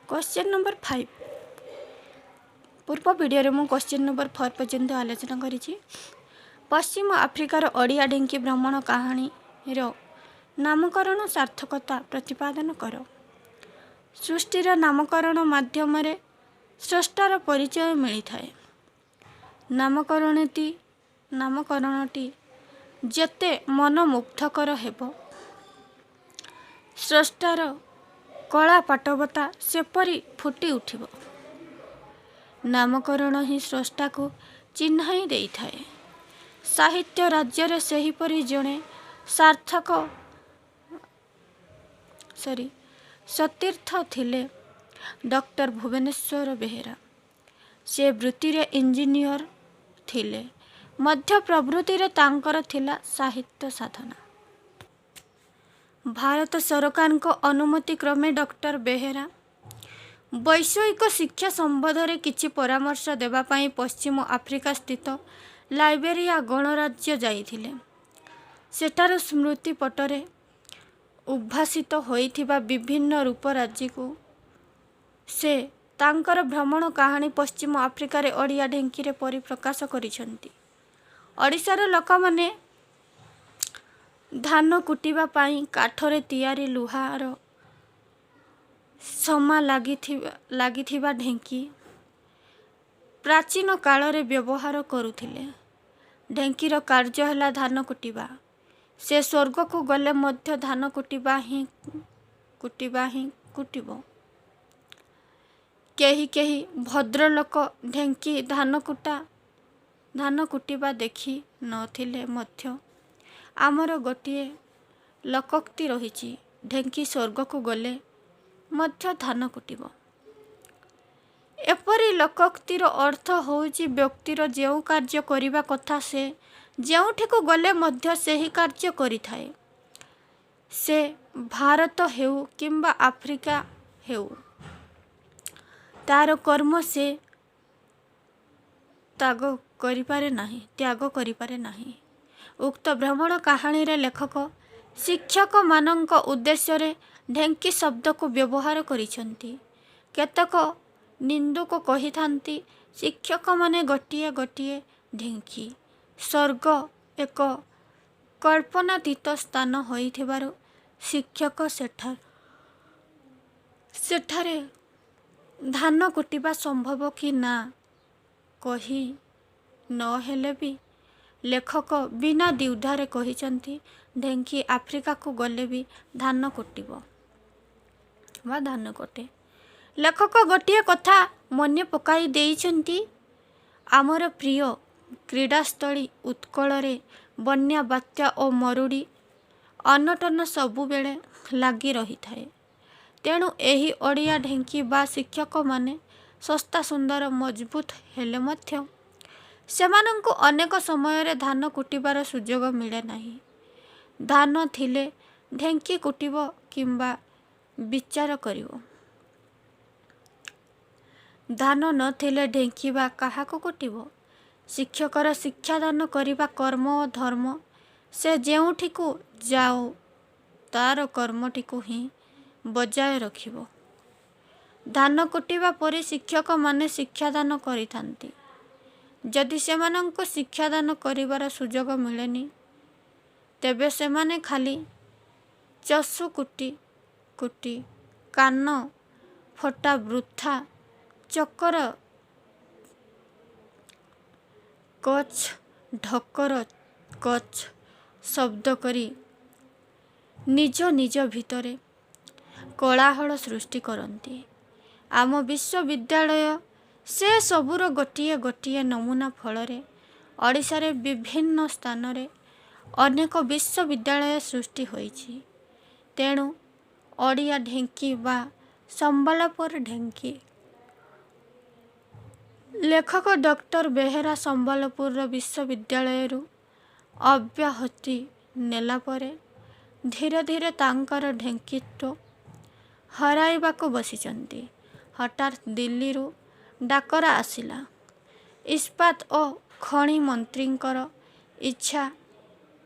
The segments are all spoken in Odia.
क्वेश्चन नंबर 5 पूर्व वीडियो मु क्वेश्चन नंबर 4 पर्यंत आलोचना करी। पश्चिम आफ्रिकार ओडिया ढेंकी भ्रमण कहानी रो नामकरण सार्थकता प्रतिपादन कर। सृष्टिर नामकरण माध्यम स्रष्टार परिचय मिलता है। नामकरणटी जेते मनमुग्धकर हेब स्रष्टार कला पाटवता सेपरी फुटी उठिब। नामकरण ही स्रष्टा को चिन्हाई देई थाए। साहित्य राज्य रे सेहीपरि जणे सार्थक सतीर्थ थिले डॉक्टर भुवनेश्वर बेहेरा। से वृत्ति रे इंजीनियर थिले मध्य प्रवृत्ति रे तांकर थिला साहित्य साधना। भारत सरकार को अनुमति क्रमे डॉक्टर बेहेरा वैषयिक शिक्षा संबंध में किछि परामर्श देवा पाई पश्चिम आफ्रिका स्थित लाइबेरिया गणराज्य जाइथिले। सेठार स्मृति पटरे उद्भासित होइथिबा विभिन्न रूप राज्य को से तांकर भ्रमण कहानी पश्चिम आफ्रिका रे ओडिया ढेंकी रे परिप्रकाश करिसंती। ओडिशार लोक माने धान कुटिबा पाई काठरे तैयारी लुहार समा लागिथिबा ढेंकी प्राचीन काल रे व्यवहार करुथिले। ढेंकीर कार्य हैला धान कुटिबा। से स्वर्ग को गले मध्य धान कुटिबा ही कुटिबो। केही भद्रलोक ढेंकी धान कुटिबा देखी नथिले मध्य आमर गोटिए लोकोक्ति रहिछि। ढेंकी स्वर्ग को गले मध्य धान कुटिबो। एपरी लोकोक्तिर अर्थ होउछि व्यक्तिर जेउ कार्य करिबा कथा से जेउठी को गले मध्य सेही कार्य करिथाए। से भारत हेउ किंबा आफ्रिका हेउ तार कर्म से त्याग करिपारे नाही। उक्त भ्रमण कहानी रे लेखक शिक्षक मानक उद्देश्य रे ढेंकी शब्द को व्यवहार करिसंती। केतक निंदुक कही थांती शिक्षक माने गोटिए गोटिए ढेंकी। स्वर्ग एक कल्पनातीत स्थान होइथिबारु शिक्षक सेठारे धान कुटिबा संभव कि ना कही न हेले भी लेखक बिना द्विधारे कहिसंती ढेंकी आफ्रिका को गले भी धान कुटिबो वा धान कटे। लेखक गोटिए कथा मने पकाई देइछंती आमर प्रिय क्रीडास्थली उत्कल रे बन्या बात्या और मरुड़ी अनटन सबु बेले लागी रही थाए। तेणु एही ओडिया ढेंकी बा शिक्षक माने सस्ता सुंदर मजबूत हेले मध्य सेमानंकु अनेक समय रे धान कुटिबार सुजोग मिले नाही। धान थिले ढेंकी कुटिबो किंबा विचार करिवो। धान न थिले ढेंकी बा काहाको कुटिबो। शिक्षकर शिक्षादान करिबा कर्म और धर्म से जेउठी को जाओ तार कर्मटी को ही बजाय रखिबो। धान कुटिबा परि शिक्षक माने शिक्षादान करिथांती। जदि सेमानंको शिक्षादान करिबार सुजोग मिलेनी तेबे सेमाने खाली चसु कुटी कान फटा वृथा चकर कच ढकर कच शब्द करी निज निज भितरे कोलाहल सृष्टि करती। आम विश्वविद्यालय से सबुर गोटिए गोटिए नमूना फल ओडिशा रे विभिन्न स्थान रे अनेक विश्वविद्यालय सृष्टि होइछि। तेणु ओडिया ढेंकी बा संबलपुर ढेंकी लेखक डॉक्टर बेहेरा संबलपुर विश्वविद्यालय अव्याहति नेला परे धीरे धीरे तांकर ढेंकीत्व हराइबाको बसिचंती। हठात दिल्ली डाकरा आसिला। इस्पात और खनि मंत्रींकर इच्छा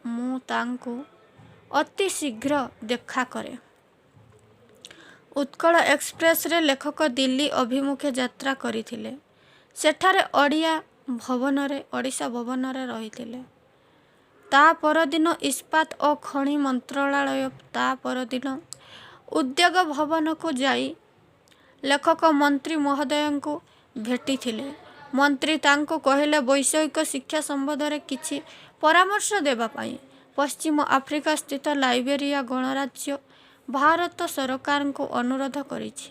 मु तांकु अति शीघ्र देखा करे। ଉତ୍କଳ ଏକ୍ସପ୍ରେସରେ ଲେଖକ ଦିଲ୍ଲୀ ଅଭିମୁଖେ ଯାତ୍ରା କରିଥିଲେ। ସେଠାରେ ଓଡ଼ିଶା ଭବନରେ ରହିଥିଲେ। ତା ପରଦିନ ଇସ୍ପାତ ଓ ଖଣି ମନ୍ତ୍ରଣାଳୟ, ତା ପରଦିନ ଉଦ୍ୟୋଗ ଭବନକୁ ଯାଇ ଲେଖକ ମନ୍ତ୍ରୀ ମହୋଦୟଙ୍କୁ ଭେଟିଥିଲେ। ମନ୍ତ୍ରୀ ତାଙ୍କୁ କହିଲେ ବୈଷୟିକ ଶିକ୍ଷା ସମ୍ବନ୍ଧରେ କିଛି ପରାମର୍ଶ ଦେବା ପାଇଁ। ପଶ୍ଚିମ ଆଫ୍ରିକା ସ୍ଥିତ ଲାଇବେରିଆ ଗଣରାଜ୍ୟ ଭାରତ ସରକାରଙ୍କୁ ଅନୁରୋଧ କରିଛି।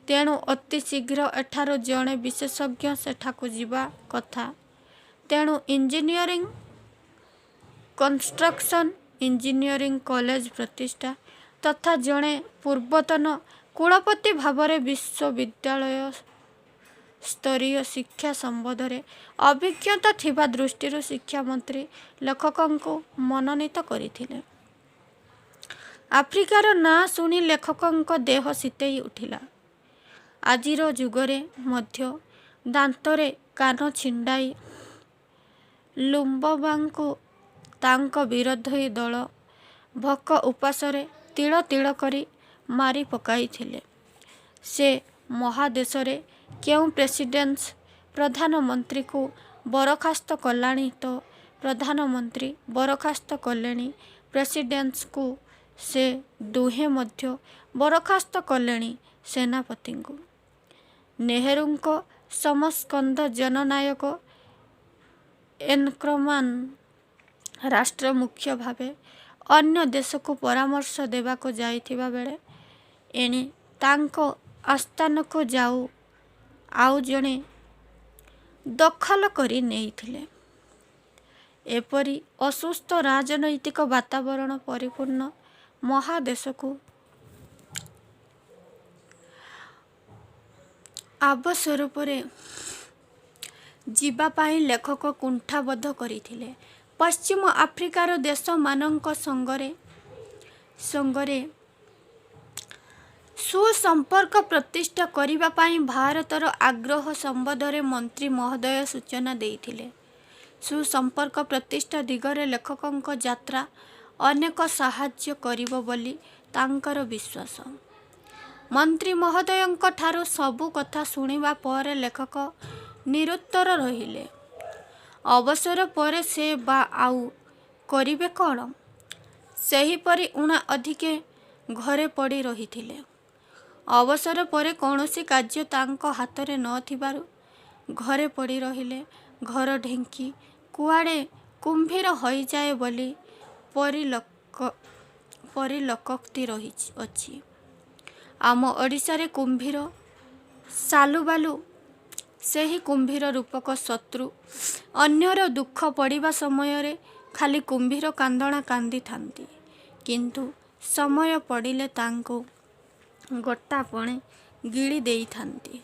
ତେଣୁ ଅତି ଶୀଘ୍ର ଏଠାରୁ ଜଣେ ବିଶେଷଜ୍ଞ ସେଠାକୁ ଯିବା କଥା। ତେଣୁ ଇଞ୍ଜିନିୟରିଂ, କନଷ୍ଟ୍ରକ୍ସନ ଇଞ୍ଜିନିୟରିଂ କଲେଜ ପ୍ରତିଷ୍ଠା ତଥା ଜଣେ ପୂର୍ବତନ କୁଳପତି ଭାବରେ ବିଶ୍ୱବିଦ୍ୟାଳୟ ସ୍ତରୀୟ ଶିକ୍ଷା ସମ୍ବନ୍ଧରେ ଅଭିଜ୍ଞତା ଥିବା ଦୃଷ୍ଟିରୁ ଶିକ୍ଷାମନ୍ତ୍ରୀ ଲେଖକଙ୍କୁ ମନୋନୀତ କରିଥିଲେ। ଆଫ୍ରିକାର ନାଁ ଶୁଣି ଲେଖକଙ୍କ ଦେହ ଶୀତେଇ ଉଠିଲା। ଆଜିର ଯୁଗରେ ମଧ୍ୟ ଦାନ୍ତରେ କାନ ଛିଣ୍ଡାଇ ଲୁମ୍ବମ୍ବାଙ୍କୁ ତାଙ୍କ ବିରୋଧୀ ଦଳ ଭୋକ ଉପାସରେ ତିଳ ତିଳ କରି ମାରି ପକାଇଥିଲେ। ସେ ମହାଦେଶରେ କେଉଁ ପ୍ରେସିଡେନ୍ସ ପ୍ରଧାନମନ୍ତ୍ରୀକୁ ବରଖାସ୍ତ କଲାଣି ତ ପ୍ରଧାନମନ୍ତ୍ରୀ ବରଖାସ୍ତ କଲେଣି ପ୍ରେସିଡେନ୍ସକୁ। ସେ ଦୁହେଁ ମଧ୍ୟ ବରଖାସ୍ତ କଲେଣି ସେନାପତିଙ୍କୁ। ନେହେରୁଙ୍କ ସମସ୍କନ୍ଧ ଜନନାୟକ ଏନକ୍ରମାନ ରାଷ୍ଟ୍ର ମୁଖ୍ୟ ଭାବେ ଅନ୍ୟ ଦେଶକୁ ପରାମର୍ଶ ଦେବାକୁ ଯାଇଥିବା ବେଳେ ଏଣେ ତାଙ୍କ ଆସ୍ଥାନକୁ ଆଉ ଜଣେ ଦଖଲ କରି ନେଇଥିଲେ। ଏପରି ଅସୁସ୍ଥ ରାଜନୈତିକ ବାତାବରଣ ପରିପୂର୍ଣ୍ଣ ମହାଦେଶକୁ ଅବସରରେ ଯିବା ପାଇଁ ଲେଖକ କୁଣ୍ଠାବୋଧ କରିଥିଲେ। ପଶ୍ଚିମ ଆଫ୍ରିକାର ଦେଶମାନଙ୍କ ସଙ୍ଗରେ ସୁସମ୍ପର୍କ ପ୍ରତିଷ୍ଠା କରିବା ପାଇଁ ଭାରତର ଆଗ୍ରହ ସମ୍ବନ୍ଧରେ ମନ୍ତ୍ରୀ ମହୋଦୟ ସୂଚନା ଦେଇଥିଲେ। ସୁସମ୍ପର୍କ ପ୍ରତିଷ୍ଠା ଦିଗରେ ଲେଖକଙ୍କ ଯାତ୍ରା ଅନେକ ସାହାଯ୍ୟ କରିବ ବୋଲି ତାଙ୍କର ବିଶ୍ୱାସ। ମନ୍ତ୍ରୀ ମହୋଦୟଙ୍କ ଠାରୁ ସବୁ କଥା ଶୁଣିବା ପରେ ଲେଖକ ନିରୁତ୍ତର ରହିଲେ। ଅବସର ପରେ ସେ ବା ଆଉ କରିବେ କ'ଣ? ସେହିପରି ଊଣା ଅଧିକେ ଘରେ ପଡ଼ି ରହିଥିଲେ। ଅବସର ପରେ କୌଣସି କାର୍ଯ୍ୟ ତାଙ୍କ ହାତରେ ନ ଥିବାରୁ ଘରେ ପଡ଼ି ରହିଲେ। ଘର ଢିଙ୍କି କୁଆଡ଼େ କୁମ୍ଭୀର ହୋଇଯାଏ ବୋଲି ପରିଲୋକୋକ୍ତି ଅଛି। ଆମ ଓଡ଼ିଶାରେ କୁମ୍ଭୀର ସାଲୁବାଲୁ ସେହି କୁମ୍ଭୀର ରୂପକ ଶତ୍ରୁ। ଅନ୍ୟର ଦୁଃଖ ପଡ଼ିବା ସମୟରେ ଖାଲି କୁମ୍ଭୀର କାନ୍ଦଣା କାନ୍ଦିଥାନ୍ତି, କିନ୍ତୁ ସମୟ ପଡ଼ିଲେ ତାଙ୍କୁ ଗୋଟାପଣେ ଗିଳି ଦେଇଥାନ୍ତି।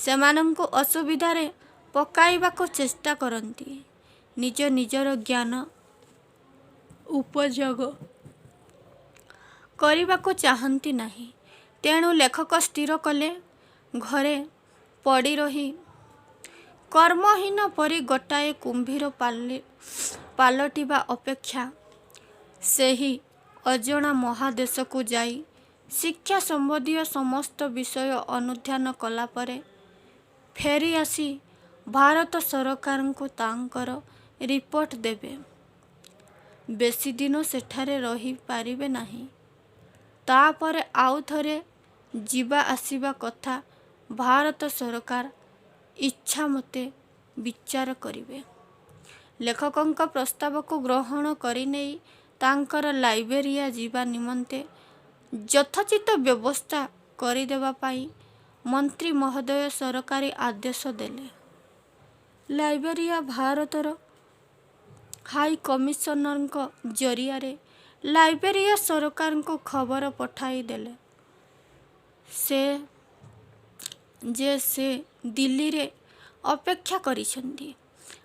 ସେମାନଙ୍କୁ ଅସୁବିଧାରେ ପକାଇବାକୁ ଚେଷ୍ଟା କରନ୍ତି, ନିଜର ଜ୍ଞାନ ଉପଯୋଗ କରିବାକୁ ଚାହାନ୍ତି ନାହିଁ। ତେଣୁ ଲେଖକ ସ୍ଥିର କଲେ ଘରେ ପଡ଼ିରହି କର୍ମହୀନ ପରି ଗୋଟାଏ କୁମ୍ଭୀର ପାଲଟିବା ଅପେକ୍ଷା ସେହି ଅଜଣା ମହାଦେଶକୁ ଯାଇ ଶିକ୍ଷା ସମ୍ବନ୍ଧୀୟ ସମସ୍ତ ବିଷୟ ଅନୁଧ୍ୟାନ କଲାପରେ ଫେରି ଆସି ଭାରତ ସରକାରଙ୍କୁ ତାଙ୍କର ରିପୋର୍ଟ ଦେବେ। ବେଶୀ ଦିନ ସେଠାରେ ରହିପାରିବେ ନାହିଁ। ତାପରେ ଆଉ ଥରେ ଯିବା ଆସିବା କଥା ଭାରତ ସରକାର ଇଚ୍ଛାମତେ ବିଚାର କରିବେ। ଲେଖକଙ୍କ ପ୍ରସ୍ତାବକୁ ଗ୍ରହଣ କରିନେଇ ତାଙ୍କର ଲାଇବେରିଆ ଯିବା ନିମନ୍ତେ ଯଥୋଚିତ ବ୍ୟବସ୍ଥା କରିଦେବା ପାଇଁ ମନ୍ତ୍ରୀ ମହୋଦୟ ସରକାରୀ ଆଦେଶ ଦେଲେ। ଲାଇବେରିଆ ଭାରତର ହାଇକମିଶନରଙ୍କ ଜରିଆରେ ଲାଇବେରିଆ ସରକାରଙ୍କୁ ଖବର ପଠାଇଦେଲେ ଯେ ସେ ଦିଲ୍ଲୀରେ ଅପେକ୍ଷା କରିଛନ୍ତି,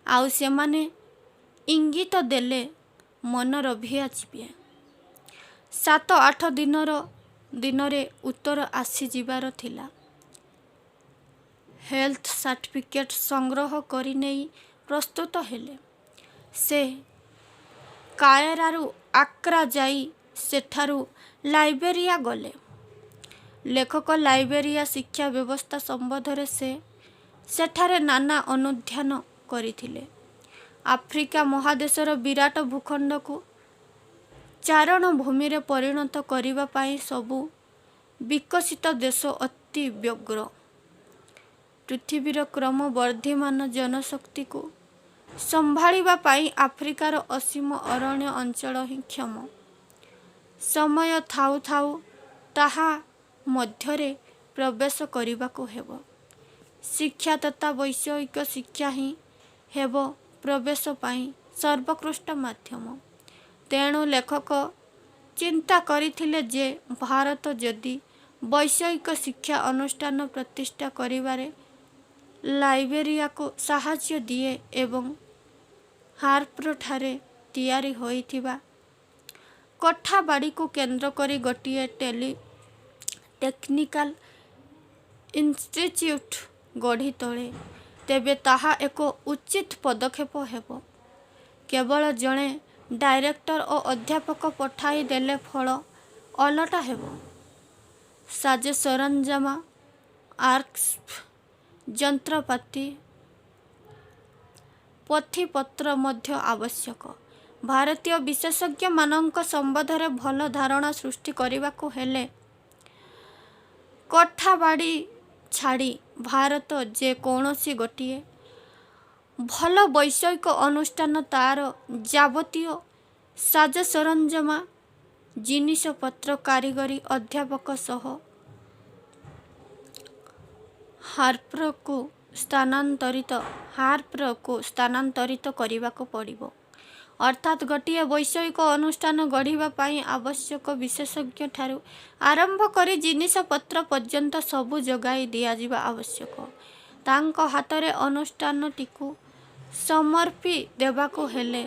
ଆଉ ସେମାନେ ଇଙ୍ଗିତ ଦେଲେ ମନରୋଭିଆ ଯିବେ। 7-8 ଦିନରେ ଉତ୍ତର ଆସିଯିବାର ଥିଲା। ହେଲ୍ଥ ସାର୍ଟିଫିକେଟ୍ ସଂଗ୍ରହ କରିନେଇ ପ୍ରସ୍ତୁତ ହେଲେ। ସେ କାଏରାରୁ ଆକ୍ରା ଯାଇ ସେଠାରୁ ଲାଇବେରିଆ ଗଲେ। लेखक लाइबेरिया शिक्षा व्यवस्था संबंधରେ ସେଠାରେ ନାନା ଅନୁଧ୍ୟାନ କରିଥିଲେ। ଆଫ୍ରିକା ମହାଦେଶର ବିରାଟ ଭୂଖଣ୍ଡକୁ ଚାରଣ ଭୂମିରେ ପରିଣତ କରିବା ପାଇଁ ସବୁ ବିକଶିତ ଦେଶ ଅତି ବ୍ୟଗ୍ର। ପୃଥିବୀର କ୍ରମବର୍ଦ୍ଧିମାନ ଜନଶକ୍ତିକୁ ସମ୍ଭାଳିବା ପାଇଁ ଆଫ୍ରିକାର ଅସୀମ ଅରଣ୍ୟ ଅଞ୍ଚଳ ହିଁ କ୍ଷମ। ସମୟ ଥାଉ ଥାଉ ତାହା ମଧ୍ୟରେ ପ୍ରବେଶ କରିବାକୁ ହେବ। ଶିକ୍ଷା ତଥା ବୈଷୟିକ ଶିକ୍ଷା ହିଁ ହେବ ପ୍ରବେଶ ପାଇଁ ସର୍ବୋତ୍କୃଷ୍ଟ ମାଧ୍ୟମ। ତେଣୁ ଲେଖକ ଚିନ୍ତା କରିଥିଲେ ଯେ ଭାରତ ଯଦି ବୈଷୟିକ ଶିକ୍ଷା ଅନୁଷ୍ଠାନ ପ୍ରତିଷ୍ଠା କରିବାରେ ଲାଇବେରିଆକୁ ସାହାଯ୍ୟ ଦିଏ ଏବଂ ହାର୍ପରଠାରେ ତିଆରି ହୋଇଥିବା କୋଠାବାଡ଼ିକୁ କେନ୍ଦ୍ର କରି ଗୋଟିଏ ଟେକ୍ନିକାଲ ଇନଷ୍ଟିଚ୍ୟୁଟ୍ ଗଢ଼ି ତୋଳେ, ତେବେ ତାହା ଏକ ଉଚିତ ପଦକ୍ଷେପ ହେବ। କେବଳ ଜଣେ ଡାଇରେକ୍ଟର ଓ ଅଧ୍ୟାପକ ପଠାଇ ଦେଲେ ଫଳ ଓଲଟା ହେବ। ସାଜ ସରଞ୍ଜାମ, ଆର୍କାଇଭ୍ସ, ଯନ୍ତ୍ରପାତି, ପୋଥିପତ୍ର ମଧ୍ୟ ଆବଶ୍ୟକ। ଭାରତୀୟ ବିଶେଷଜ୍ଞମାନଙ୍କ ସମ୍ବନ୍ଧରେ ଭଲ ଧାରଣା ସୃଷ୍ଟି କରିବାକୁ ହେଲେ କୋଠାବାଡ଼ି ଛାଡ଼ି ଭାରତ ଯେ କୌଣସି ଗୋଟିଏ ଭଲ ବୈଷୟିକ ଅନୁଷ୍ଠାନ ତା'ର ଯାବତୀୟ ସାଜ ସରଞ୍ଜାମ, ଜିନିଷପତ୍ର, କାରିଗରୀ ଅଧ୍ୟାପକ ସହ ହାର୍ପରକୁ ସ୍ଥାନାନ୍ତରିତ କରିବାକୁ ପଡ଼ିବ। ଅର୍ଥାତ୍ ଗୋଟିଏ ବୈଷୟିକ ଅନୁଷ୍ଠାନ ଗଢ଼ିବା ପାଇଁ ଆବଶ୍ୟକ ବିଶେଷଜ୍ଞଠାରୁ ଆରମ୍ଭ କରି ଜିନିଷପତ୍ର ପର୍ଯ୍ୟନ୍ତ ସବୁ ଯୋଗାଇ ଦିଆଯିବା ଆବଶ୍ୟକ। ତାଙ୍କ ହାତରେ ଅନୁଷ୍ଠାନଟିକୁ ସମର୍ପି ଦେବାକୁ ହେଲେ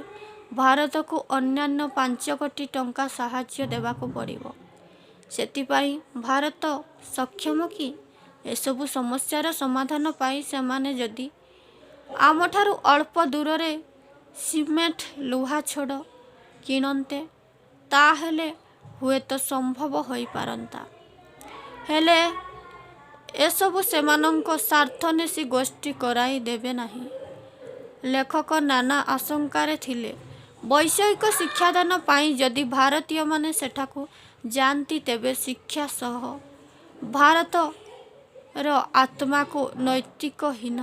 ଭାରତକୁ ଅନ୍ୟାନ୍ୟ 5 କୋଟି ଟଙ୍କା ସାହାଯ୍ୟ ଦେବାକୁ ପଡ଼ିବ। ସେଥିପାଇଁ ଭାରତ ସକ୍ଷମ କି? ଏସବୁ ସମସ୍ୟାର ସମାଧାନ ପାଇଁ ସେମାନେ ଯଦି ଆମଠାରୁ ଅଳ୍ପ ଦୂରରେ ସିମେଣ୍ଟ, ଲୁହା ଛଡ଼ କିଣନ୍ତେ, ତାହେଲେ ହୁଏତ ସମ୍ଭବ ହୋଇପାରନ୍ତା। ହେଲେ ଏସବୁ ସେମାନଙ୍କ ସ୍ୱାର୍ଥନ୍ୱେଷୀ ଗୋଷ୍ଠୀ କରାଇ ଦେବେ ନାହିଁ। ଲେଖକ ନାନା ଆଶଙ୍କାରେ ଥିଲେ। ବୈଷୟିକ ଶିକ୍ଷାଦାନ ପାଇଁ ଯଦି ଭାରତୀୟମାନେ ସେଠାକୁ ଯାଆନ୍ତି, ତେବେ ଶିକ୍ଷା ସହ ଭାରତର ଆତ୍ମାକୁ ନୈତିକହୀନ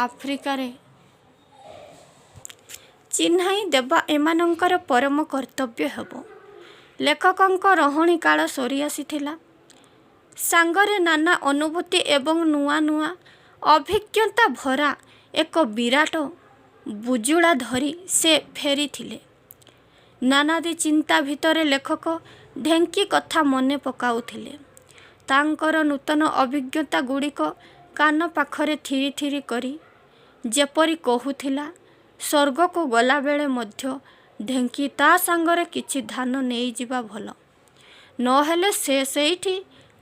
ଆଫ୍ରିକାରେ ଚିହ୍ନାଇ ଦେବା ଏମାନଙ୍କର ପରମ କର୍ତ୍ତବ୍ୟ ହେବ। ଲେଖକଙ୍କ ରହଣି କାଳ ସରିଆସିଥିଲା। ସାଙ୍ଗରେ ନାନା ଅନୁଭୂତି ଏବଂ ନୂଆ ନୂଆ ଅଭିଜ୍ଞତା ଭରା ଏକ ବିରାଟ ବୁଜୁଳା ଧରି ସେ ଫେରିଥିଲେ। ନାନାଦି ଚିନ୍ତା ଭିତରେ ଲେଖକ ଢେଙ୍କି କଥା ମନେ ପକାଉଥିଲେ। ତାଙ୍କର ନୂତନ ଅଭିଜ୍ଞତାଗୁଡ଼ିକ କାନ ପାଖରେ ଥିରି ଥିରି କରି ଯେପରି କହୁଥିଲା, ସ୍ୱର୍ଗକୁ ଗଲାବେଳେ ମଧ୍ୟ ଢେଙ୍କି ତା ସାଙ୍ଗରେ କିଛି ଧାନ ନେଇଯିବା ଭଲ। ନ ହେଲେ ସେ ସେଇଠି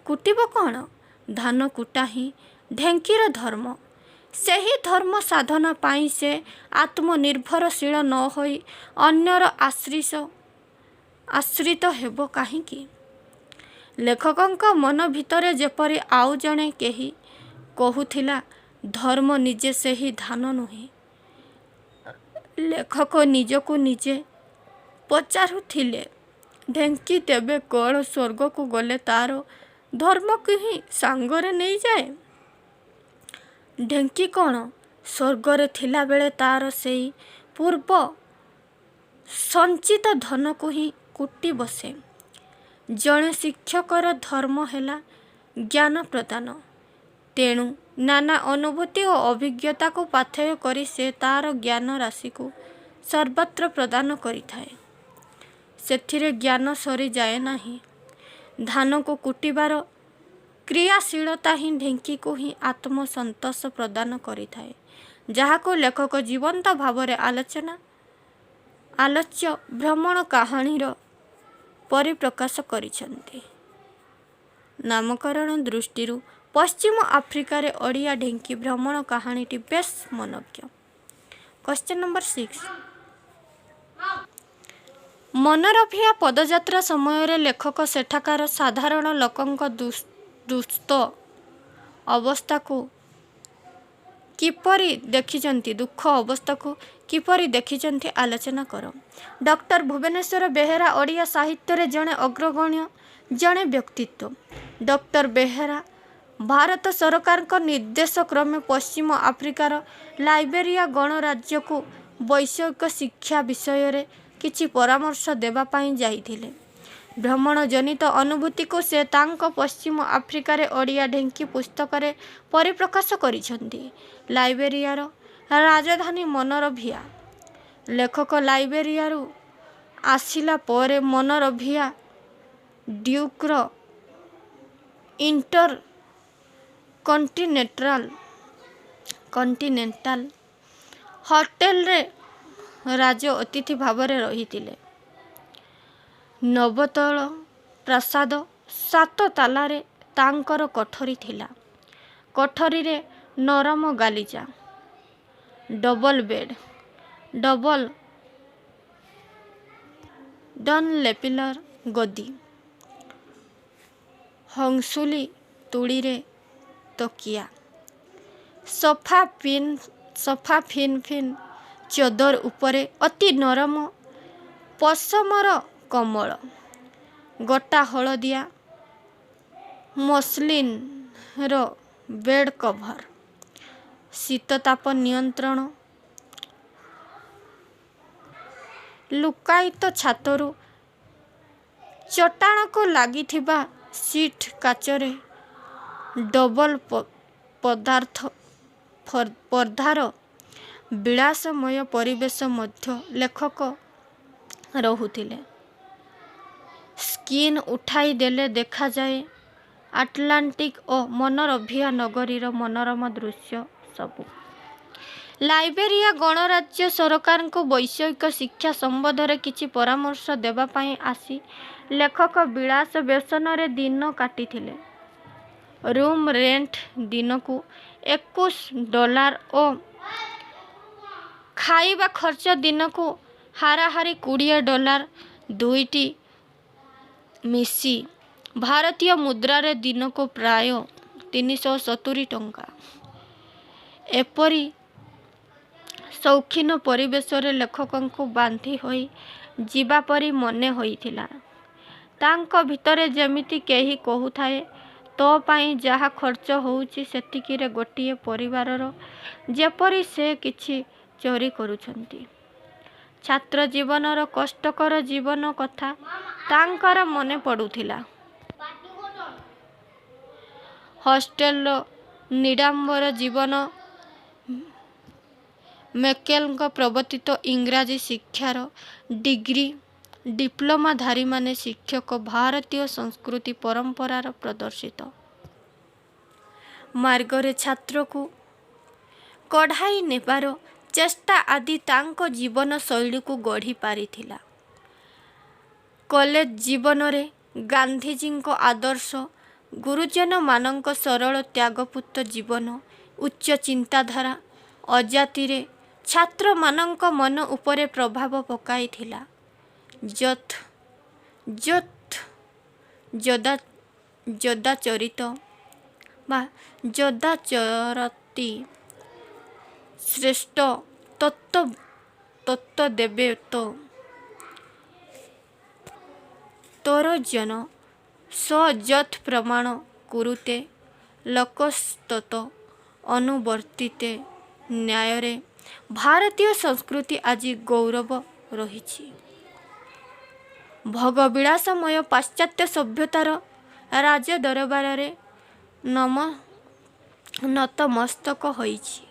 କୁଟିବ କ'ଣ? ଧାନ କୁଟା ହିଁ ଢେଙ୍କିର ଧର୍ମ। ସେହି ଧର୍ମ ସାଧନ ପାଇଁ ସେ ଆତ୍ମନିର୍ଭରଶୀଳ ନ ହୋଇ ଅନ୍ୟର ଆଶ୍ରିତ ହେବ କାହିଁକି? ଲେଖକଙ୍କ ମନ ଭିତରେ ଯେପରି ଆଉ ଜଣେ କେହି କହୁଥିଲା, ଧର୍ମ ନିଜେ ସେହି ଧାନ ନୁହେଁ। ଲେଖକ ନିଜକୁ ନିଜେ ପଚାରୁଥିଲେ, ଢେଙ୍କି ତେବେ କ'ଣ ସ୍ୱର୍ଗକୁ ଗଲେ ତା'ର ଧର୍ମକୁ ହିଁ ସାଙ୍ଗରେ ନେଇଯାଏ? ଢେଙ୍କି କ'ଣ ସ୍ୱର୍ଗରେ ଥିଲାବେଳେ ତା'ର ସେଇ ପୂର୍ବ ସଞ୍ଚିତ ଧନକୁ ହିଁ କୁଟି ବସେ? ଜଣେ ଶିକ୍ଷକର ଧର୍ମ ହେଲା ଜ୍ଞାନ ପ୍ରଦାନ। ତେଣୁ ନାନା ଅନୁଭୂତି ଓ ଅଭିଜ୍ଞତାକୁ ପାଥେୟ କରି ସେ ତା'ର ଜ୍ଞାନ ରାଶିକୁ ସର୍ବତ୍ର ପ୍ରଦାନ କରିଥାଏ। ସେଥିରେ ଜ୍ଞାନ ସରିଯାଏ ନାହିଁ। ଧାନକୁ କୁଟିବାର କ୍ରିୟାଶୀଳତା ହିଁ ଢେଙ୍କିକୁ ହିଁ ଆତ୍ମସନ୍ତୋଷ ପ୍ରଦାନ କରିଥାଏ, ଯାହାକୁ ଲେଖକ ଜୀବନ୍ତ ଭାବରେ ଆଲୋଚ୍ୟ ଭ୍ରମଣ କାହାଣୀର ପରିପ୍ରକାଶ କରିଛନ୍ତି। ନାମକରଣ ଦୃଷ୍ଟିରୁ ପଶ୍ଚିମ ଆଫ୍ରିକାରେ ଓଡ଼ିଆ ଢେଙ୍କି ଭ୍ରମଣ କାହାଣୀଟି ବେଶ୍ ମନୋଜ୍ଞ। Question number 6। ମନରଭିଆ ପଦଯାତ୍ରା ସମୟରେ ଲେଖକ ସେଠାକାର ସାଧାରଣ ଲୋକଙ୍କ ଦୁଃସ୍ଥ ଅବସ୍ଥାକୁ କିପରି ଦେଖିଛନ୍ତି, ଦୁଃଖ ଅବସ୍ଥାକୁ କିପରି ଦେଖିଛନ୍ତି ଆଲୋଚନା କର। ଡକ୍ଟର ଭୁବନେଶ୍ୱର ବେହେରା ଓଡ଼ିଆ ସାହିତ୍ୟରେ ଜଣେ ଅଗ୍ରଗଣ୍ୟ ଜଣେ ବ୍ୟକ୍ତିତ୍ୱ। ଡକ୍ଟର ବେହେରା ଭାରତ ସରକାରଙ୍କ ନିର୍ଦ୍ଦେଶ କ୍ରମେ ପଶ୍ଚିମ ଆଫ୍ରିକାର ଲାଇବେରିଆ ଗଣରାଜ୍ୟକୁ ବୈଷୟିକ ଶିକ୍ଷା ବିଷୟରେ କିଛି ପରାମର୍ଶ ଦେବା ପାଇଁ ଯାଇଥିଲେ। ଭ୍ରମଣ ଜନିତ ଅନୁଭୂତିକୁ ସେ ତାଙ୍କ ପଶ୍ଚିମ ଆଫ୍ରିକାରେ ଓଡ଼ିଆ ଢେଙ୍କି ପୁସ୍ତକରେ ପରିପ୍ରକାଶ କରିଛନ୍ତି। ଲାଇବେରିଆର ରାଜଧାନୀ ମନରୋଭିଆ। ଲେଖକ ଲାଇବେରିଆରୁ ଆସିଲା ପରେ ମନରୋଭିଆ ଡ୍ୟୁକ୍ର ଇଣ୍ଟର କଣ୍ଟିନେଣ୍ଟାଲ ହୋଟେଲରେ ରାଜ ଅତିଥି ଭାବରେ ରହିଥିଲେ। ନବତଳ ପ୍ରାସାଦ 7 ତାଲାରେ ତାଙ୍କର କୋଠରୀ ଥିଲା। କୋଠରୀରେ ନରମ ଗାଲିଚା, ଡବଲ ବେଡ୍, ଡବଲ ଡନଲେପିଲର ଗଦି, ହଂସୁଲି ତୁଳିରେ ତକିଆ, ସଫା ଫିନ୍ ଚଦର ଉପରେ ଅତି ନରମ ପଶମର କମ୍ବଳ, ଗୋଟା ହଳଦିଆ ମସଲିନର ବେଡ୍ କଭର, ଶୀତତାପ ନିୟନ୍ତ୍ରଣ, ଲୁକାୟିତ ଛାତରୁ ଚଟାଣକୁ ଲାଗିଥିବା ସିଟ୍ କାଚରେ ଡବଲ ପର୍ଦ୍ଦାର ବିଳାସମୟ ପରିବେଶ ମଧ୍ୟ ଲେଖକ ରହୁଥିଲେ। ସ୍କ୍ରିନ୍ ଉଠାଇ ଦେଲେ ଦେଖାଯାଏ ଆଟଲାଣ୍ଟିକ ଓ ମନରୋଭିଆ ନଗରୀର ମନୋରମ ଦୃଶ୍ୟ ସବୁ। ଲାଇବେରିଆ ଗଣରାଜ୍ୟ ସରକାରଙ୍କୁ ବୈଷୟିକ ଶିକ୍ଷା ସମ୍ବନ୍ଧରେ କିଛି ପରାମର୍ଶ ଦେବା ପାଇଁ ଆସି ଲେଖକ ବିଳାସ ବେଶନରେ ଦିନ କାଟିଥିଲେ। ରୁମ୍ ରେଣ୍ଟ ଦିନକୁ $21 ଓ ଖାଇବା ଖର୍ଚ୍ଚ ଦିନକୁ ହାରାହାରି $20, ଦୁଇଟି ମିଶି ଭାରତୀୟ ମୁଦ୍ରାରେ ଦିନକୁ ପ୍ରାୟ 370 ଟଙ୍କା। ଏପରି ସୌଖିନ ପରିବେଶରେ ଲେଖକଙ୍କୁ ବାନ୍ଧି ହୋଇ ଯିବା ପରି ମନେ ହୋଇଥିଲା। ତାଙ୍କ ଭିତରେ ଯେମିତି କେହି କହୁଥାଏ, ତୋ ପାଇଁ ଯାହା ଖର୍ଚ୍ଚ ହେଉଛି ସେତିକିରେ ଗୋଟିଏ ପରିବାରର ଯେପରି ସେ କିଛି ଚୋରି କରୁଛନ୍ତି। ଛାତ୍ର ଜୀବନର କଷ୍ଟକର ଜୀବନ କଥା ତାଙ୍କର ମନେ ପଡ଼ୁଥିଲା। ହଷ୍ଟେଲର ନିଡ଼ାମ୍ବର ଜୀବନ, ମେକେଲଙ୍କ ପ୍ରବର୍ତ୍ତିତ ଇଂରାଜୀ ଶିକ୍ଷାର ଡିପ୍ଲୋମାଧାରୀମାନେ ଶିକ୍ଷକ, ଭାରତୀୟ ସଂସ୍କୃତି ପରମ୍ପରାର ପ୍ରଦର୍ଶିତ ମାର୍ଗରେ ଛାତ୍ରକୁ କଢ଼ାଇ ନେବାର ଚେଷ୍ଟା ଆଦି ତାଙ୍କ ଜୀବନ ଶୈଳୀକୁ ଗଢ଼ି ପାରିଥିଲା। କଲେଜ ଜୀବନରେ ଗାନ୍ଧିଜୀଙ୍କ ଆଦର୍ଶ, ଗୁରୁଜନମାନଙ୍କ ସରଳ ତ୍ୟାଗପୂତ ଜୀବନ, ଉଚ୍ଚ ଚିନ୍ତାଧାରା ଅଜାତିରେ ଛାତ୍ରମାନଙ୍କ ମନ ଉପରେ ପ୍ରଭାବ ପକାଇଥିଲା। ଯଦାଚରତି ଶ୍ରେଷ୍ଠ ତତ୍ତ୍ୱଦେବେ ତୋରଜନ ସ ପ୍ରମାଣ କୁରୁତେ ଲୋକସ୍ତତ ଅନୁବର୍ତ୍ତିତେ ନ୍ୟାୟରେ ଭାରତୀୟ ସଂସ୍କୃତି ଆଜି ଗୌରବ ରହିଛି। ଭୋଗବିଳାସମୟ ପାଶ୍ଚାତ୍ୟ ସଭ୍ୟତାର ରାଜଦରବାରରେ ନତମସ୍ତକ ହୋଇଛି।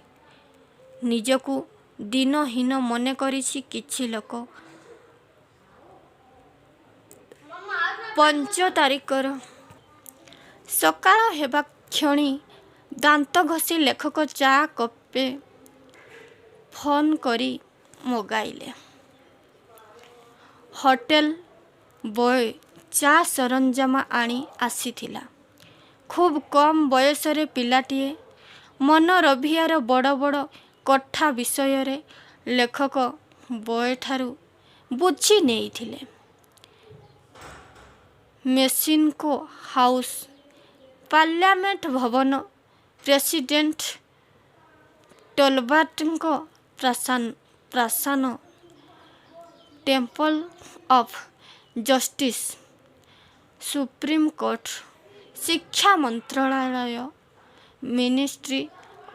ନିଜକୁ ଦିନହୀନ ମନେ କରିଛି କିଛି ଲୋକ। 5 ତାରିଖର ସକାଳ ହେବା କ୍ଷଣି ଦାନ୍ତ ଘଷି ଲେଖକ ଚା କପେ ଫୋନ୍ କରି ମଗାଇଲେ। ହୋଟେଲ ବୟ ଚା ସରଞ୍ଜାମ ଆଣି ଆସିଥିଲା। ଖୁବ୍ କମ୍ ବୟସର ପିଲାଟିଏ। ମନରୋଭିଆର ବଡ଼ ବଡ଼ କୋଠା ବିଷୟରେ ଲେଖକ ବୟଠାରୁ ବୁଝି ନେଇଥିଲେ। ମେକ୍ସିକୋ ହାଉସ୍ पार्लियामेंट भवन प्रेसिडेंट टोलबर्टଙ୍କ प्रासान temple of justice supreme court शिक्षा मंत्रालय मिनिस्ट्री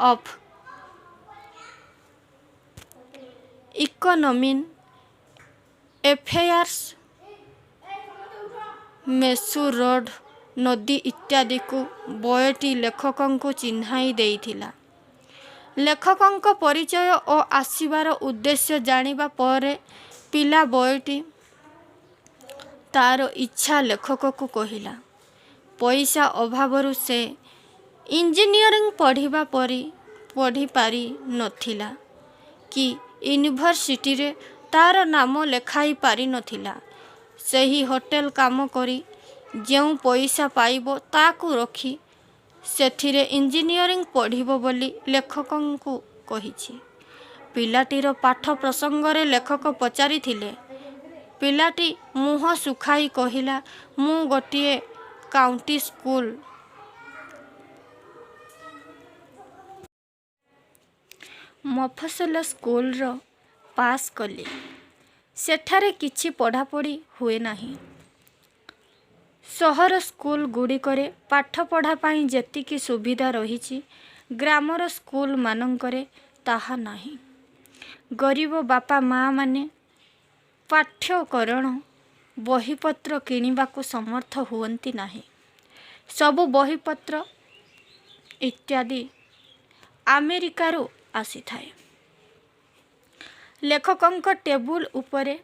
ऑफ इकोनॉमिक अफेयर्स मेसुर रोड नदी इत्यादि को बयटी लेखकों को चिन्हाई देइथिला। लेखकों परिचय और आसीबार उद्देश्य जानिबा परे पिला बयटी तार इच्छा लेखक को कहिला। पैसा अभावरु से इंजीनियरिंग पढ़ी पारी नथिला कि यूनिवर्सिटी रे तार नाम लेखाई पारी नथिला। सही होटेल काम करी ଯେଉଁ पैसा पाइबो ताकू रखी सेथिरे इंजीनियरिंग पढ़िबो बोली लेखकंकु कहिछि। पिलाटीर पाठ प्रसंगरे लेखक पचारि थिले। पिलाटी मुह सुखाई कहिला, मु गोटिए काउंटी स्कूल मफसल स्कूल रो पास कली। सेठारे किछि पढ़ापढ़ी हुए नाही। सहर स्कूल गुड़िकरे पाठ पढ़ा पाई जेतिकी सुविधा रहिछि ग्रामर स्कूल मानंकरे ताहा नाही। गरीब बापा माँ माने पाठ्यकरण बहीपत्र किणिबाकू समर्थ हुअंती नाही। सबु बहीपत्र इत्यादि अमेरिकारु आसी थाए। लेखकंक टेबुल उपरे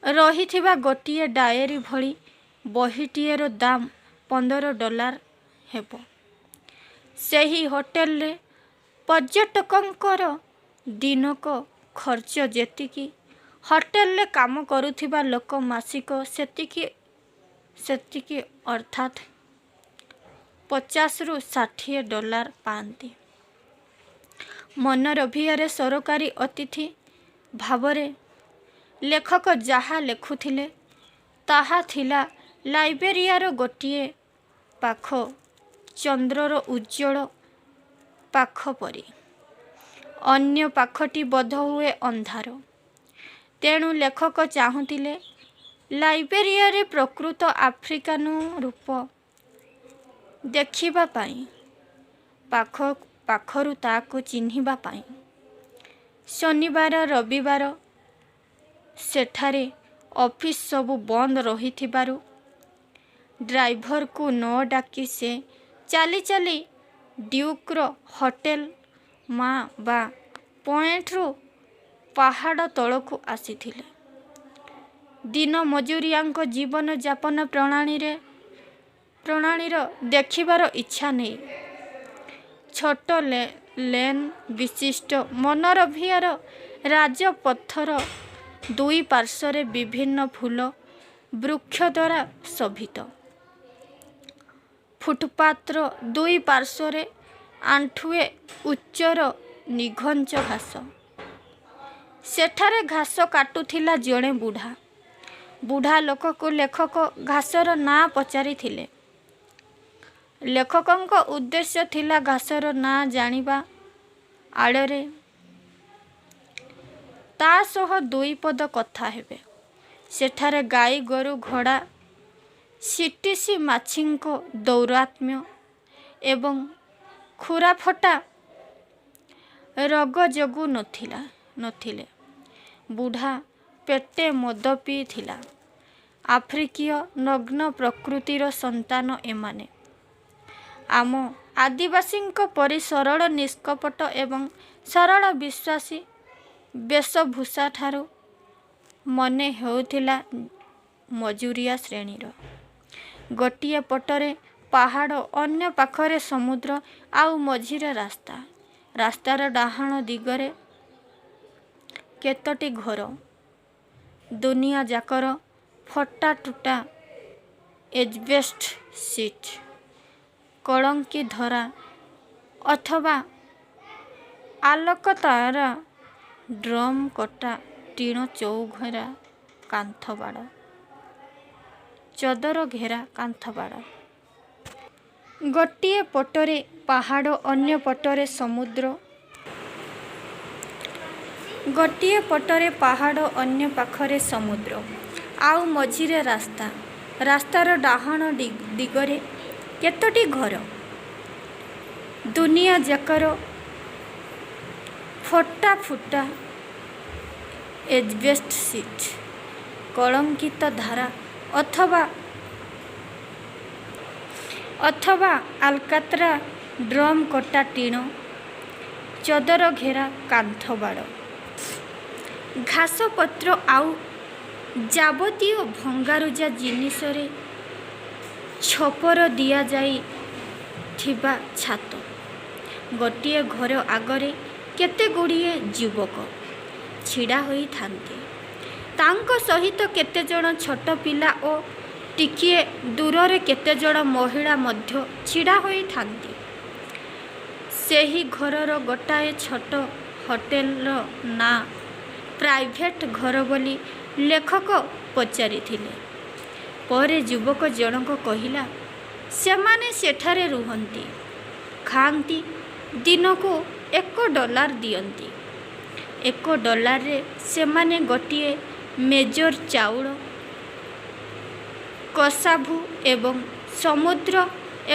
रहिथिबा गोटिए डायरी भली बहीटीएर दाम $15 हेबो। सेही होटेल रे पर्यटकंकर दिनक खर्च जेतिकी होटेल रे काम करुथिबा लोक मासिक सेतिकी अर्थात $50 ରୁ $60 पाती। मनरभियारे सरकारी अतिथि भावरे लेखक जहा लेखुथिले ताहा थिला लाइब्रेरियार गोटिए पाख चंद्रर उज्जवल पाख परी। अन्य पाखटी बोध हुए अंधार। तेणु लेखक चाहुतिले लाइब्रेरियारे प्रकृत आफ्रिकान रूप देखिबा पाई, पाखरु ताको चिन्हिबा पाई। शनिवार रविवार सेठारे ऑफिस सबु बंद रहिथिबारु ड्राइवर को न डाकी से चली चली ड्यूक्र होटेल माँ बा पॉइंट रु पहाड़ तलकू आसीथिले। दिन मजूरियांक जीवन यापन प्रणालीर देखिबार इच्छा नहीं। छोट लेन विशिष्ट मनरभियार राजपथर दुई पार्श्वरे विभिन्न फूल वृक्ष द्वारा शोभित। फुटपाथर दुई पार्श्वरे आंठुए उच्चर निघंच घास। सेठारे घास काटुथिला जड़े बुढ़ा लोक को लेखक घासर ना पचारि थिले। लेखकंक उद्देश्य थिला घासर ना जानिबा आड़े ता सह दुई पद कथा हेबे। सेठारे गाई गोरु घोड़ा सीटीसी माछींक दौरात्म्य एवं खुराफटा रोग जोगु नथिले। बुढ़ा पेटे मद पी थिला। आफ्रिकीय नग्न प्रकृतिर संतान एमाने। आम आदिवासींक परि सरल निष्कपट एवं सरल विश्वासी वेशभूषा ठारू मने हेउथिला मजूरिया श्रेणीर। गोटिए पटरे पहाड़ अन्य पाखरे समुद्र आउ मझिरे रास्तार डाहाण दिगरे केतोटी घर। दुनिया जाकर फटा टूटा एजबेस्ट सीट, कलंकी धरा अथवा आलोक तारा ड्रम कटा टीण चौघेरा कांथबाड़, चदर घेरा कांथबाड़। ଗୋଟିଏ ପଟରେ ପାହାଡ଼, ଅନ୍ୟ ପଟରେ ସମୁଦ୍ର। ଗୋଟିଏ ପଟରେ ପାହାଡ଼, ଅନ୍ୟ ପାଖରେ ସମୁଦ୍ର, ଆଉ ମଝିରେ ରାସ୍ତା। ରାସ୍ତାର ଡାହାଣ ଦିଗରେ କେତୋଟି ଘର। ଦୁନିଆ ଯାକର ଫଟା ଫୁଟା ଏଜବେଷ୍ଟ ସିଟ୍, କଳଙ୍କିତ ଧାରା ଅଥବା ଆଲକାତ୍ରା ଡ୍ରମ୍ କଟା ଟିଣ, ଚଦର ଘେରା କାନ୍ଥବାଡ଼, ଘାସପତ୍ର ଆଉ ଯାବତୀୟ ଭଙ୍ଗାରୁଜା ଜିନିଷରେ ଛପର ଦିଆଯାଇଥିବା ଛାତ। ଗୋଟିଏ ଘର ଆଗରେ କେତେଗୁଡ଼ିଏ ଯୁବକ ଛିଡ଼ା ହୋଇଥାନ୍ତି। ତାଙ୍କ ସହିତ କେତେଜଣ ଛୋଟ ପିଲା ଓ ଟିକିଏ ଦୂରରେ କେତେଜଣ ମହିଳା ମଧ୍ୟ ଛିଡ଼ା ହୋଇଥାନ୍ତି। ସେହି ଘରର ଗୋଟାଏ ଛୋଟ ହୋଟେଲର ନାଁ ପ୍ରାଇଭେଟ୍ ଘର ବୋଲି ଲେଖକ ପଚାରିଥିଲେ। ପରେ ଯୁବକ ଜଣକ କହିଲା, ସେମାନେ ସେଠାରେ ରୁହନ୍ତି, ଖାଆନ୍ତି, ଦିନକୁ $1 ଦିଅନ୍ତି। $1ରେ ସେମାନେ ଗୋଟିଏ ମେଜର ଚାଉଳ, କସାଭୁ ଏବଂ ସମୁଦ୍ର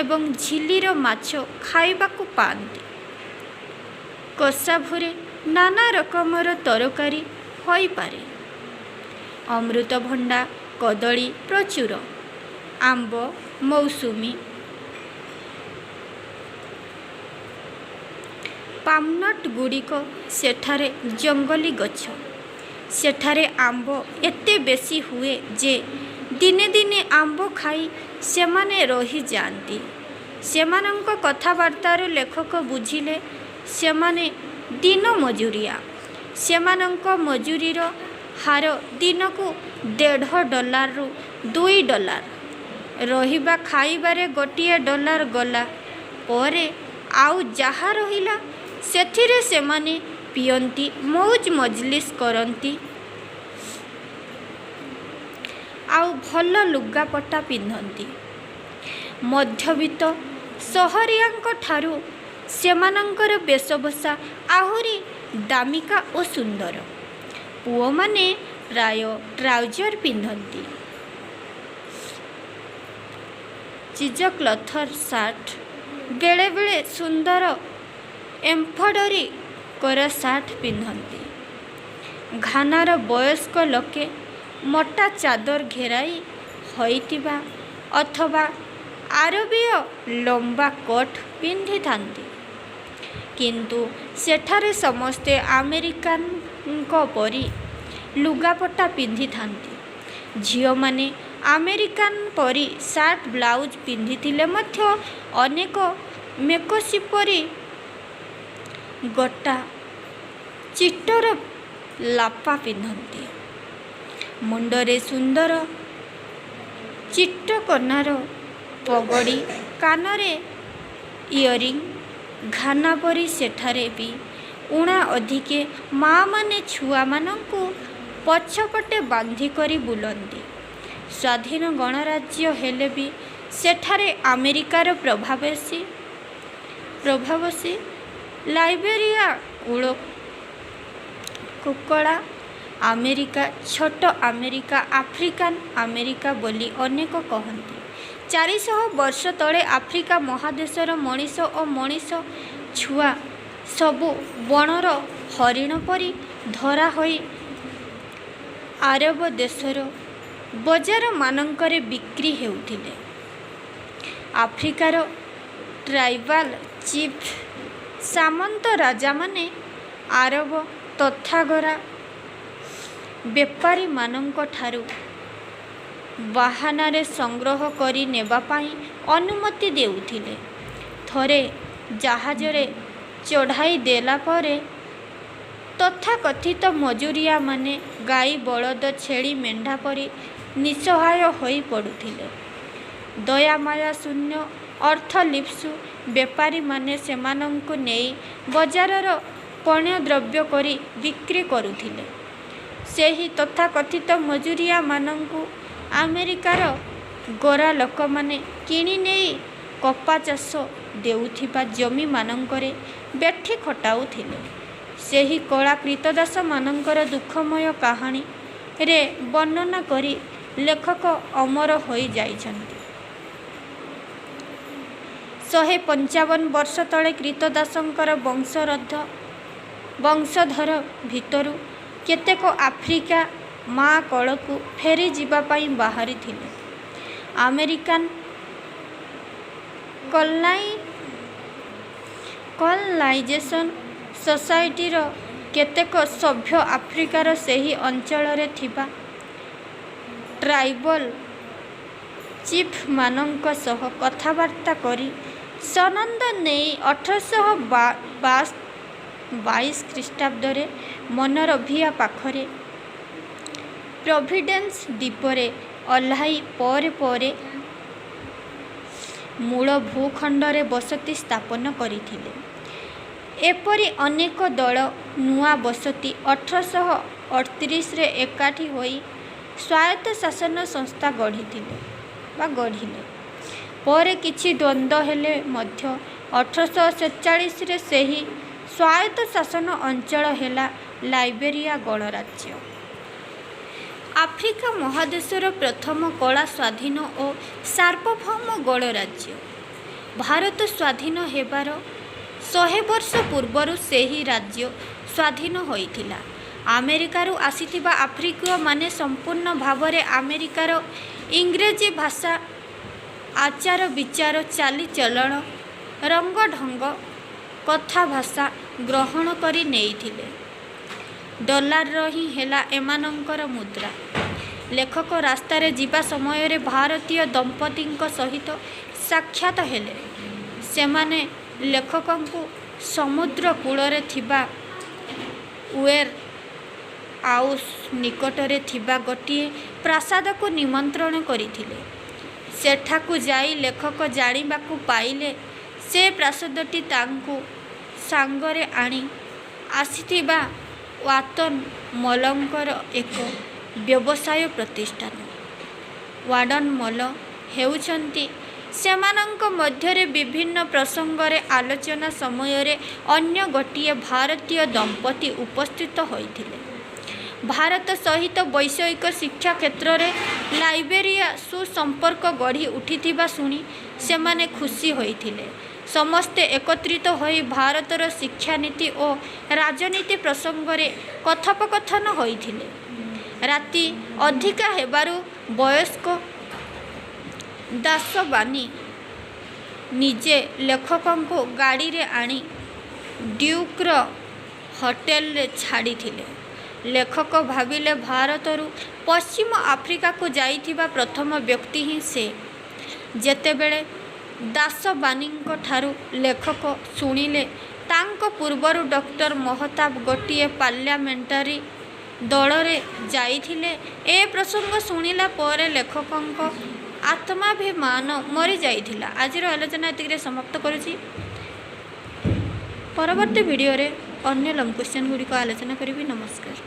ଏବଂ ଝିଲିର ମାଛ ଖାଇବାକୁ ପାଆନ୍ତି। କସାଭୁରେ ନାନା ରକମର ତରକାରୀ ହୋଇପାରେ। ଅମୃତଭଣ୍ଡା, କଦଳୀ ପ୍ରଚୁର, ଆମ୍ବ, ମୌସୁମୀ, ପାମ୍ନଟ୍‌ଗୁଡ଼ିକ ସେଠାରେ ଜଙ୍ଗଲୀ ଗଛ। ସେଠାରେ ଆମ୍ବ ଏତେ ବେଶୀ ହୁଏ ଯେ ଦିନେ ଦିନେ ଆମ୍ବ ଖାଇ ସେମାନେ ରହିଯାଆନ୍ତି। ସେମାନଙ୍କ କଥାବାର୍ତ୍ତାରୁ ଲେଖକ ବୁଝିଲେ ସେମାନେ ଦିନ ମଜୁରିଆ। ସେମାନଙ୍କ ମଜୁରୀର ହାର ଦିନକୁ $1.5ରୁ $2। ରହିବା ଖାଇବାରେ $1 ଗଲା ପରେ ଆଉ ଯାହା ରହିଲା ସେଥିରେ ସେମାନେ ପିଅନ୍ତି, ମଉଜ ମଜଲିସ୍ କରନ୍ତି ଆଉ ଭଲ ଲୁଗାପଟା ପିନ୍ଧନ୍ତି। ମଧ୍ୟବିତ୍ତ ସହରିଆଙ୍କ ଠାରୁ ସେମାନଙ୍କର ବେଶଭୂଷା ଆହୁରି ଦାମିକା ଓ ସୁନ୍ଦର। ପୁଅମାନେ ପ୍ରାୟ ଟ୍ରାଉଜର ପିନ୍ଧନ୍ତି, ଚିଜକ୍ଲଥର ସାର୍ଟ, ବେଳେବେଳେ ସୁନ୍ଦର ଏମ୍ବ୍ରଏଡରୀ କରା ସାର୍ଟ ପିନ୍ଧନ୍ତି। ଘାନାର ବୟସ୍କ ଲୋକେ ମୋଟା ଚାଦର ଘେରାଇ ହୋଇଥିବା ଅଥବା ଆରବୀୟ ଲମ୍ବା କୋଟ୍ ପିନ୍ଧିଥାନ୍ତି। କିନ୍ତୁ ସେଠାରେ ସମସ୍ତେ ଆମେରିକାନଙ୍କ ପରି ଲୁଗାପଟା ପିନ୍ଧିଥାନ୍ତି। ଝିଅମାନେ ଆମେରିକାନ ପରି ସାର୍ଟ ବ୍ଲାଉଜ ପିନ୍ଧିଥିଲେ ମଧ୍ୟ ଅନେକ ମେକସି ପରି ଗୋଟା ଚିଟର ଲାପା ପିନ୍ଧନ୍ତି। ମୁଣ୍ଡରେ ସୁନ୍ଦର ଚିଟକନାର ପଗଡ଼ି, କାନରେ ଇୟରିଂ। ଘାନା ପରି ସେଠାରେ ବି ଊଣା ଅଧିକେ ମାଆମାନେ ଛୁଆମାନଙ୍କୁ ପଛପଟେ ବାନ୍ଧିକରି ବୁଲନ୍ତି। ସ୍ୱାଧୀନ ଗଣରାଜ୍ୟ ହେଲେ ବି ସେଠାରେ ଆମେରିକାର ପ୍ରଭାବଶୀ ଲାଇବେରିଆ କୁକଡ଼ା ଆମେରିକା, ଛୋଟ ଆମେରିକା, ଆଫ୍ରିକାନ ଆମେରିକା ବୋଲି ଅନେକ କହନ୍ତି। 400 ବର୍ଷ ତଳେ ଆଫ୍ରିକା ମହାଦେଶର ମଣିଷ ଓ ମଣିଷ ଛୁଆ ସବୁ ବଣର ହରିଣ ପରି ଧରା ହୋଇ ଆରବ ଦେଶର ବଜାରମାନଙ୍କରେ ବିକ୍ରି ହେଉଥିଲେ। ଆଫ୍ରିକାର ଟ୍ରାଇବାଲ ଚିଫ୍ ସାମନ୍ତ ରାଜାମାନେ ଆରବ ତଥାଗରା ବେପାରୀମାନଙ୍କଠାରୁ ବାହାନାରେ ସଂଗ୍ରହ କରି ନେବା ପାଇଁ ଅନୁମତି ଦେଉଥିଲେ। ଥରେ ଜାହାଜରେ ଚଢ଼ାଇ ଦେଲା ପରେ ତଥାକଥିତ ମଜୁରିଆମାନେ ଗାଈ, ବଳଦ, ଛେଳି, ମେଣ୍ଢା ପରି ନିଃସହାୟ ହୋଇ ପଡ଼ୁଥିଲେ। ଦୟାମାୟା ଶୂନ୍ୟ ଅର୍ଥଲିପ୍ସୁ ବେପାରୀମାନେ ସେମାନଙ୍କୁ ନେଇ ବଜାରର ପଣ୍ୟଦ୍ରବ୍ୟ କରି ବିକ୍ରି କରୁଥିଲେ। ସେହି ତଥାକଥିତ ମଜୁରିଆମାନଙ୍କୁ ଆମେରିକାର ଗୋରା ଲୋକମାନେ କିଣି ନେଇ କପା ଚାଷ ଦେଉଥିବା ଜମିମାନଙ୍କରେ ବେଠି ଖଟାଉଥିଲେ। ସେହି କଳା କ୍ରୀତଦାସମାନଙ୍କର ଦୁଃଖମୟ କାହାଣୀରେ ବର୍ଣ୍ଣନା କରି ଲେଖକ ଅମର ହୋଇଯାଇଛନ୍ତି। 155 ବର୍ଷ ତଳେ କ୍ରୀତଦାସଙ୍କର ବଂଶଧର ଭିତରୁ କେତେକ ଆଫ୍ରିକା ମା କଳକୁ ଫେରିଯିବା ପାଇଁ ବାହାରିଥିଲେ। ଆମେରିକାନ କଲନାଇଜେସନ୍ ସୋସାଇଟିର କେତେକ ସଭ୍ୟ ଆଫ୍ରିକାର ସେହି ଅଞ୍ଚଳରେ ଥିବା ଟ୍ରାଇବଲ୍ ଚିଫ୍ମାନଙ୍କ ସହ କଥାବାର୍ତ୍ତା କରି ସନନ୍ଦ ନେଇ 1822 ଖ୍ରୀଷ୍ଟାବ୍ଦରେ ମନରୋଭିଆ ପାଖରେ ପ୍ରୋଭିଡେନ୍ସ ଦ୍ୱୀପରେ ଓହ୍ଲାଇ ପରେ ପରେ ମୂଳ ଭୂଖଣ୍ଡରେ ବସତି ସ୍ଥାପନ କରିଥିଲେ। ଏପରି ଅନେକ ଦଳ ନୂଆ ବସତି 1838ରେ ଏକାଠି ହୋଇ ସ୍ୱାୟତ୍ତ ଶାସନ ସଂସ୍ଥା ଗଢ଼ିଲେ। ପରେ କିଛି ଦ୍ୱନ୍ଦ୍ୱ ହେଲେ ମଧ୍ୟ 1847ରେ ସେହି ସ୍ୱାୟତ୍ତ ଶାସନ ଅଞ୍ଚଳ ହେଲା ଲାଇବେରିଆ ଗଣରାଜ୍ୟ। ଆଫ୍ରିକା ମହାଦେଶର ପ୍ରଥମ କଳା ସ୍ୱାଧୀନ ଓ ସାର୍ବଭୌମ ଗଣରାଜ୍ୟ। ଭାରତ ସ୍ୱାଧୀନ ହେବାର 100 ବର୍ଷ ପୂର୍ବରୁ ସେହି ରାଜ୍ୟ ସ୍ୱାଧୀନ ହୋଇଥିଲା। ଆମେରିକାରୁ ଆସିଥିବା ଆଫ୍ରିକୀୟମାନେ ସମ୍ପୂର୍ଣ୍ଣ ଭାବରେ ଆମେରିକାର ଇଂରେଜୀ ଭାଷା, ଆଚାର ବିଚାର, ଚାଲିଚଳନ, ରଙ୍ଗଢଙ୍ଗ, କଥାଭାଷା ଗ୍ରହଣ କରି ନେଇଥିଲେ। ଡଲାର ହିଁ ହେଲା ଏମାନଙ୍କର ମୁଦ୍ରା। ଲେଖକ ରାସ୍ତାରେ ଯିବା ସମୟରେ ଭାରତୀୟ ଦମ୍ପତିଙ୍କ ସହିତ ସାକ୍ଷାତ ହେଲେ। ସେମାନେ ଲେଖକଙ୍କୁ ସମୁଦ୍ର କୂଳରେ ଥିବା ୱେର୍ ହାଉସ୍ ନିକଟରେ ଥିବା ଗୋଟିଏ ପ୍ରାସାଦକୁ ନିମନ୍ତ୍ରଣ କରିଥିଲେ। ସେଠାକୁ ଯାଇ ଲେଖକ ଜାଣିବାକୁ ପାଇଲେ ସେ ପ୍ରାସାଦଟି ତାଙ୍କୁ ସାଙ୍ଗରେ ଆଣି ଆସିଥିବା ୱାଟନ ମଲଙ୍କର ଏକ ବ୍ୟବସାୟ ପ୍ରତିଷ୍ଠାନ। ୱାଟନ ମଲ ହେଉଛନ୍ତି ସେମାନଙ୍କ ମଧ୍ୟରେ ବିଭିନ୍ନ ପ୍ରସଙ୍ଗରେ ଆଲୋଚନା ସମୟରେ ଅନ୍ୟ ଗୋଟିଏ ଭାରତୀୟ ଦମ୍ପତି ଉପସ୍ଥିତ ହୋଇଥିଲେ। ଭାରତ ସହିତ ବୈଷୟିକ ଶିକ୍ଷା କ୍ଷେତ୍ରରେ ଲାଇବେରିଆ ସୁସମ୍ପର୍କ ଗଢ଼ି ଉଠିଥିବା ଶୁଣି ସେମାନେ ଖୁସି ହୋଇଥିଲେ। ସମସ୍ତେ ଏକତ୍ରିତ ହୋଇ ଭାରତର ଶିକ୍ଷାନୀତି ଓ ରାଜନୀତି ପ୍ରସଙ୍ଗରେ କଥୋପକଥନ ହୋଇଥିଲେ। ରାତି ଅଧିକା ହେବାରୁ ବୟସ୍କ ଦାସବାନୀ ନିଜେ ଲେଖକଙ୍କୁ ଗାଡ଼ିରେ ଆଣି ଡ୍ୟୁକ୍ର ହୋଟେଲରେ ଛାଡ଼ିଥିଲେ। ଲେଖକ ଭାବିଲେ ଭାରତରୁ ପଶ୍ଚିମ ଆଫ୍ରିକାକୁ ଯାଇଥିବା ପ୍ରଥମ ବ୍ୟକ୍ତି ହିଁ ସେ। ଯେତେବେଳେ ଦାସବାନୀଙ୍କଠାରୁ ଲେଖକ ଶୁଣିଲେ ତାଙ୍କ ପୂର୍ବରୁ ଡକ୍ଟର ମହତାବ ଗୋଟିଏ ପାର୍ଲାମେଣ୍ଟାରୀ ଦଳରେ ଯାଇଥିଲେ, ଏ ପ୍ରସଙ୍ଗ ଶୁଣିଲା ପରେ ଲେଖକଙ୍କ ଆତ୍ମାଭିମାନ ମରିଯାଇଥିଲା। ଆଜିର ଆଲୋଚନା ଏତିକିରେ ସମାପ୍ତ କରୁଛି। ପରବର୍ତ୍ତୀ ଭିଡ଼ିଓରେ ଅନ୍ୟ ଲଙ୍ଗ କ୍ୱେଶ୍ଚନ୍ ଗୁଡ଼ିକ ଆଲୋଚନା କରିବି। ନମସ୍କାର।